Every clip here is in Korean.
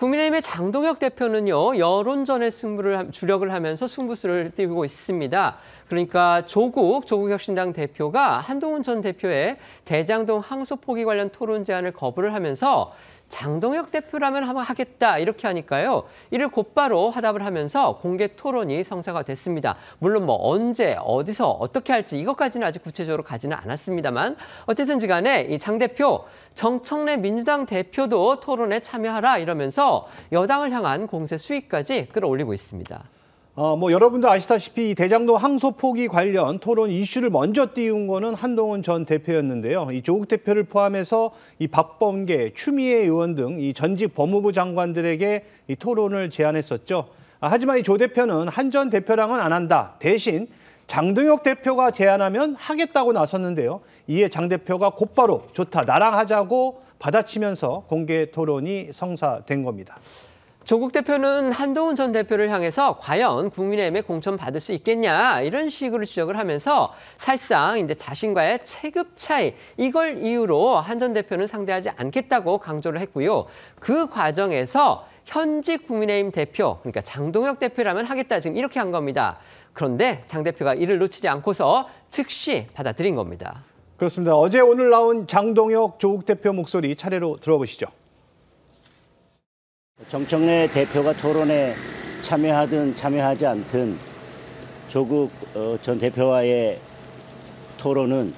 국민의힘의 장동혁 대표는요, 여론전의 주력을 하면서 승부수를 띄우고 있습니다. 그러니까 조국혁신당 대표가 한동훈 전 대표의 대장동 항소 포기 관련 토론 제안을 거부를 하면서 장동혁 대표라면 한번 하겠다 이렇게 하니까요. 이를 곧바로 화답을 하면서 공개 토론이 성사가 됐습니다. 물론 뭐 언제, 어디서, 어떻게 할지 이것까지는 아직 구체적으로 가지는 않았습니다만 어쨌든지 간에 이 장 대표, 정청래 민주당 대표도 토론에 참여하라 이러면서 여당을 향한 공세 수위까지 끌어올리고 있습니다. 여러분도 아시다시피 대장동 항소 포기 관련 토론 이슈를 먼저 띄운 거는 한동훈 전 대표였는데요. 이 조국 대표를 포함해서 이 박범계, 추미애 의원 등 이 전직 법무부 장관들에게 이 토론을 제안했었죠. 하지만 이 조 대표는 한 전 대표랑은 안 한다. 대신 장동혁 대표가 제안하면 하겠다고 나섰는데요. 이에 장 대표가 곧바로 좋다, 나랑 하자고 받아치면서 공개 토론이 성사된 겁니다. 조국 대표는 한동훈 전 대표를 향해서 과연 국민의힘에 공천 받을 수 있겠냐 이런 식으로 지적을 하면서 사실상 이제 자신과의 체급 차이 이걸 이유로 한 전 대표는 상대하지 않겠다고 강조를 했고요. 그 과정에서 현직 국민의힘 대표 그러니까 장동혁 대표라면 하겠다 지금 이렇게 한 겁니다. 그런데 장 대표가 이를 놓치지 않고서 즉시 받아들인 겁니다. 그렇습니다. 어제 오늘 나온 장동혁 조국 대표 목소리 차례로 들어보시죠. 정청래 대표가 토론에 참여하든 참여하지 않든 조국 전 대표와의 토론은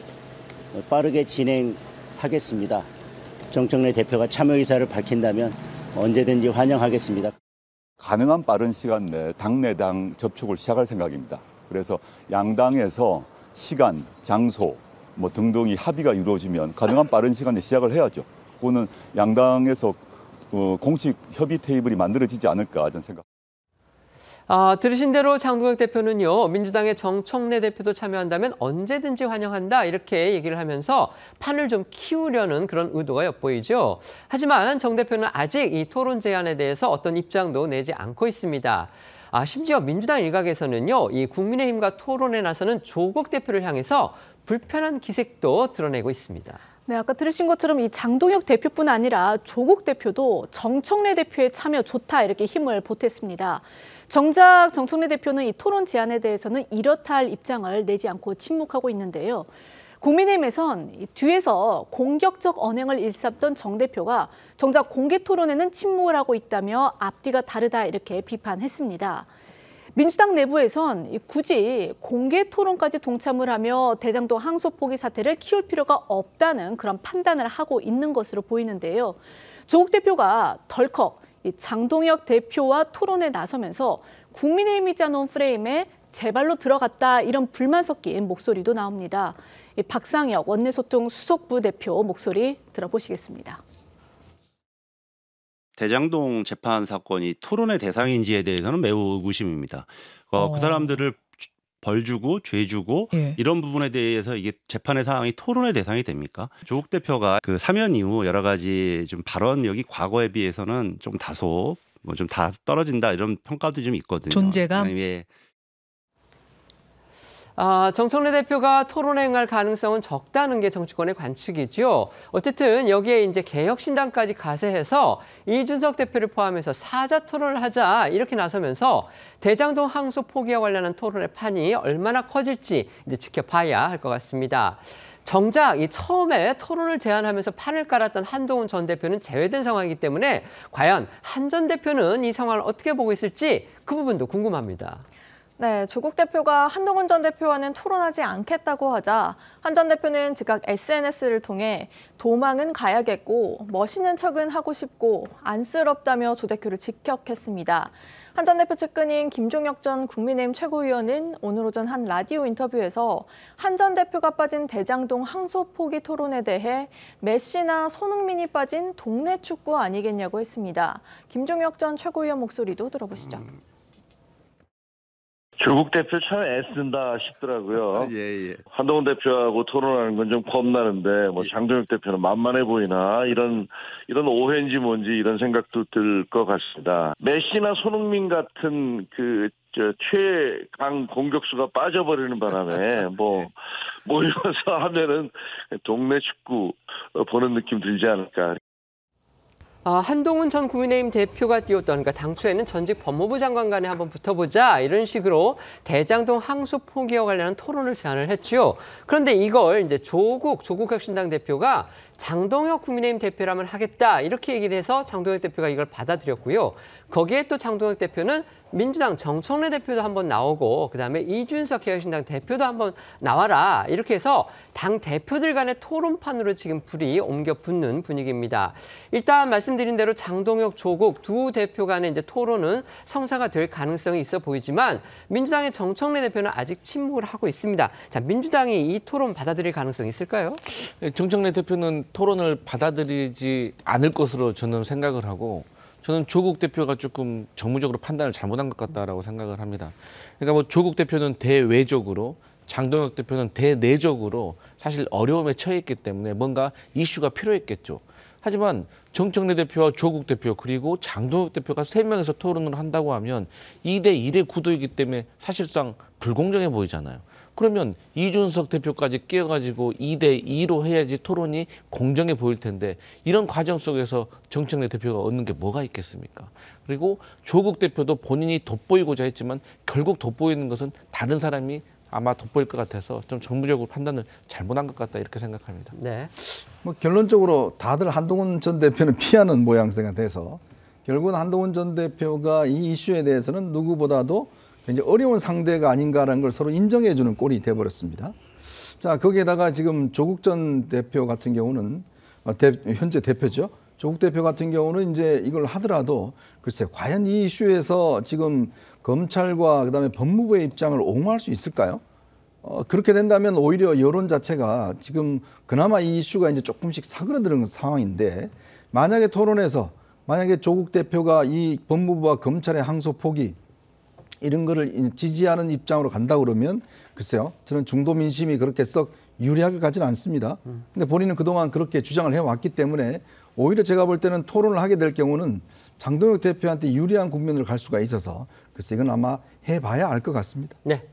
빠르게 진행하겠습니다. 정청래 대표가 참여 의사를 밝힌다면 언제든지 환영하겠습니다. 가능한 빠른 시간 내에 당내당 접촉을 시작할 생각입니다. 그래서 양당에서 시간, 장소 등등이 합의가 이루어지면 가능한 빠른 시간에 시작을 해야죠. 그거는 양당에서 공식 협의 테이블이 만들어지지 않을까 저는 생각. 들으신 대로 장동혁 대표는요. 민주당의 정청래 대표도 참여한다면 언제든지 환영한다 이렇게 얘기를 하면서 판을 좀 키우려는 그런 의도가 엿보이죠. 하지만 정 대표는 아직 이 토론 제안에 대해서 어떤 입장도 내지 않고 있습니다. 심지어 민주당 일각에서는요. 이 국민의힘과 토론에 나서는 조국 대표를 향해서 불편한 기색도 드러내고 있습니다. 네, 아까 들으신 것처럼 이 장동혁 대표뿐 아니라 조국 대표도 정청래 대표의 참여 좋다 이렇게 힘을 보탰습니다. 정작 정청래 대표는 이 토론 제안에 대해서는 이렇다 할 입장을 내지 않고 침묵하고 있는데요. 국민의힘에선 뒤에서 공격적 언행을 일삼던 정 대표가 정작 공개 토론에는 침묵을 하고 있다며 앞뒤가 다르다 이렇게 비판했습니다. 민주당 내부에선 굳이 공개 토론까지 동참을 하며 대장동 항소 포기 사태를 키울 필요가 없다는 그런 판단을 하고 있는 것으로 보이는데요. 조국 대표가 덜컥 장동혁 대표와 토론에 나서면서 국민의힘이 짜놓은 프레임에 제발로 들어갔다 이런 불만 섞인 목소리도 나옵니다. 박상혁 원내소통 수석부 대표 목소리 들어보시겠습니다. 대장동 재판 사건이 토론의 대상인지에 대해서는 매우 의구심입니다. 그 사람들을 벌 주고 죄 주고 이런 부분에 대해서 이게 재판의 상황이 토론의 대상이 됩니까? 조국 대표가 그 사면 이후 여러 가지 좀 발언력이 과거에 비해서는 좀 다소 좀 다 떨어진다 이런 평가도 좀 있거든요. 존재감? 예. 정청래 대표가 토론에 응할 가능성은 적다는 게 정치권의 관측이죠. 어쨌든 여기에 이제 개혁신당까지 가세해서 이준석 대표를 포함해서 사자 토론을 하자 이렇게 나서면서 대장동 항소 포기와 관련한 토론의 판이 얼마나 커질지 이제 지켜봐야 할 것 같습니다. 정작 이 처음에 토론을 제안하면서 판을 깔았던 한동훈 전 대표는 제외된 상황이기 때문에 과연 한 전 대표는 이 상황을 어떻게 보고 있을지 그 부분도 궁금합니다. 네, 조국 대표가 한동훈 전 대표와는 토론하지 않겠다고 하자 한 전 대표는 즉각 SNS를 통해 도망은 가야겠고 멋있는 척은 하고 싶고 안쓰럽다며 조 대표를 직격했습니다. 한 전 대표 측근인 김종혁 전 국민의힘 최고위원은 오늘 오전 한 라디오 인터뷰에서 한 전 대표가 빠진 대장동 항소 포기 토론에 대해 메시나 손흥민이 빠진 동네 축구 아니겠냐고 했습니다. 김종혁 전 최고위원 목소리도 들어보시죠. 조국 대표 참 애쓴다 싶더라고요. 예. 한동훈 대표하고 토론하는 건 좀 겁나는데 장동혁 대표는 만만해 보이나 이런 오해인지 뭔지 이런 생각도 들 것 같습니다. 메시나 손흥민 같은 최강 공격수가 빠져버리는 바람에 모여서 하면은 동네 축구 보는 느낌 들지 않을까. 한동훈 전 국민의힘 대표가 띄웠던, 그러니까 당초에는 전직 법무부 장관 간에 한번 붙어보자 이런 식으로 대장동 항소 포기와 관련한 토론을 제안을 했죠. 그런데 이걸 이제 조국혁신당 대표가 장동혁 국민의힘 대표라면 하겠다 이렇게 얘기를 해서 장동혁 대표가 이걸 받아들였고요. 거기에 또 장동혁 대표는 민주당 정청래 대표도 한번 나오고 그다음에 이준석 개혁신당 대표도 한번 나와라 이렇게 해서 당 대표들 간의 토론판으로 지금 불이 옮겨 붙는 분위기입니다. 일단 말씀드린 대로 장동혁, 조국 두 대표 간의 이제 토론은 성사가 될 가능성이 있어 보이지만 민주당의 정청래 대표는 아직 침묵을 하고 있습니다. 자, 민주당이 이 토론 받아들일 가능성이 있을까요? 정청래 대표는 토론을 받아들이지 않을 것으로 저는 생각을 하고 저는 조국 대표가 조금 정무적으로 판단을 잘못한 것 같다라고 생각을 합니다. 그러니까 뭐 조국 대표는 대외적으로 장동혁 대표는 대내적으로 사실 어려움에 처해 있기 때문에 뭔가 이슈가 필요했겠죠. 하지만 정청래 대표와 조국 대표 그리고 장동혁 대표가 3명에서 토론을 한다고 하면 2대1의 구도이기 때문에 사실상 불공정해 보이잖아요. 그러면 이준석 대표까지 끼어가지고 2대2로 해야지 토론이 공정해 보일 텐데 이런 과정 속에서 정청래 대표가 얻는 게 뭐가 있겠습니까? 그리고 조국 대표도 본인이 돋보이고자 했지만 결국 돋보이는 것은 다른 사람이 아마 돋보일 것 같아서 좀 정무적으로 판단을 잘못한 것 같다 이렇게 생각합니다. 네. 뭐 결론적으로 다들 한동훈 전 대표는 피하는 모양새가 돼서 결국은 한동훈 전 대표가 이 이슈에 대해서는 누구보다도 굉장히 어려운 상대가 아닌가라는 걸 서로 인정해주는 꼴이 돼버렸습니다. 자, 거기에다가 지금 조국 전 대표 같은 경우는 현재 대표죠. 조국 대표 같은 경우는 이제 이걸 하더라도 글쎄 과연 이 이슈에서 지금 검찰과 그다음에 법무부의 입장을 옹호할 수 있을까요? 그렇게 된다면 오히려 여론 자체가 지금 그나마 이 이슈가 이제 조금씩 사그러드는 상황인데 만약에 토론에서 만약에 조국 대표가 이 법무부와 검찰의 항소 포기 이런 거를 지지하는 입장으로 간다 그러면 글쎄요. 저는 중도 민심이 그렇게 썩 유리하게 가지는 않습니다. 근데 본인은 그동안 그렇게 주장을 해왔기 때문에 오히려 제가 볼 때는 토론을 하게 될 경우는 장동혁 대표한테 유리한 국면으로 갈 수가 있어서 글쎄 이건 아마 해봐야 알 것 같습니다. 네.